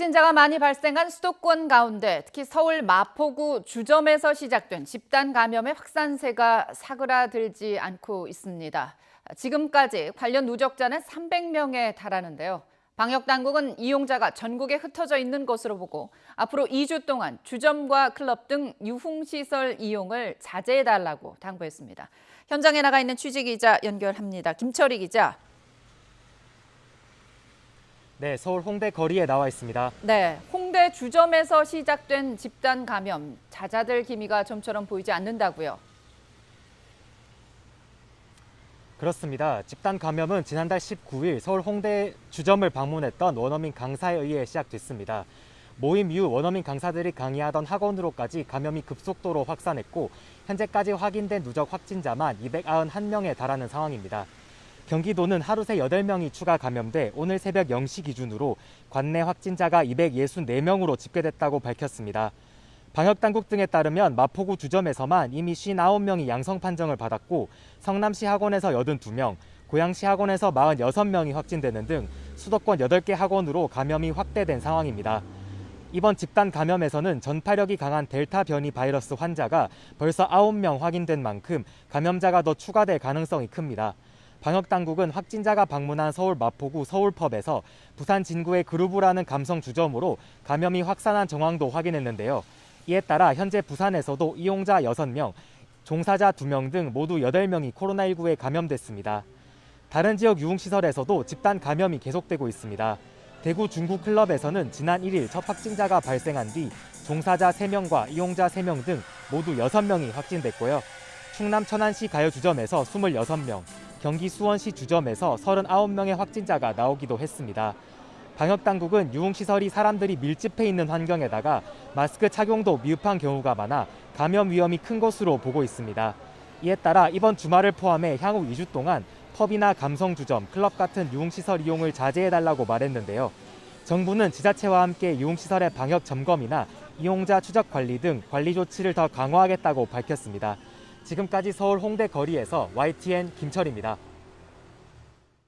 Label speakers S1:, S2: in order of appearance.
S1: 확진자가 많이 발생한 수도권 가운데 특히 서울 마포구 주점에서 시작된 집단 감염의 확산세가 사그라들지 않고 있습니다. 지금까지 관련 누적자는 300명에 달하는데요. 방역당국은 이용자가 전국에 흩어져 있는 것으로 보고 앞으로 2주 동안 주점과 클럽 등 유흥시설 이용을 자제해달라고 당부했습니다. 현장에 나가 있는 취재기자 연결합니다. 김철희 기자.
S2: 네, 서울 홍대 거리에 나와 있습니다.
S1: 네, 홍대 주점에서 시작된 집단 감염, 잦아들 기미가 좀처럼 보이지 않는다고요.
S2: 그렇습니다. 집단 감염은 지난달 19일 서울 홍대 주점을 방문했던 원어민 강사에 의해 시작됐습니다. 모임 이후 원어민 강사들이 강의하던 학원으로까지 감염이 급속도로 확산했고 현재까지 확인된 누적 확진자만 291명에 달하는 상황입니다. 경기도는 하루 새 8명이 추가 감염돼 오늘 새벽 0시 기준으로 관내 확진자가 264명으로 집계됐다고 밝혔습니다. 방역당국 등에 따르면 마포구 주점에서만 이미 59명이 양성 판정을 받았고 성남시 학원에서 82명, 고양시 학원에서 46명이 확진되는 등 수도권 8개 학원으로 감염이 확대된 상황입니다. 이번 집단 감염에서는 전파력이 강한 델타 변이 바이러스 환자가 벌써 9명 확인된 만큼 감염자가 더 추가될 가능성이 큽니다. 방역당국은 확진자가 방문한 서울 마포구 서울펍에서 부산 진구의 그루브라는 감성 주점으로 감염이 확산한 정황도 확인했는데요. 이에 따라 현재 부산에서도 이용자 6명, 종사자 2명 등 모두 8명이 코로나19에 감염됐습니다. 다른 지역 유흥시설에서도 집단 감염이 계속되고 있습니다. 대구 중구클럽에서는 지난 1일 첫 확진자가 발생한 뒤 종사자 3명과 이용자 3명 등 모두 6명이 확진됐고요. 충남 천안시 가요주점에서 26명, 경기 수원시 주점에서 39명의 확진자가 나오기도 했습니다. 방역당국은 유흥시설이 사람들이 밀집해 있는 환경에다가 마스크 착용도 미흡한 경우가 많아 감염 위험이 큰 것으로 보고 있습니다. 이에 따라 이번 주말을 포함해 향후 2주 동안 펍이나 감성주점, 클럽 같은 유흥시설 이용을 자제해달라고 말했는데요. 정부는 지자체와 함께 유흥시설의 방역 점검이나 이용자 추적 관리 등 관리 조치를 더 강화하겠다고 밝혔습니다. 지금까지 서울 홍대 거리에서 YTN 김철입니다.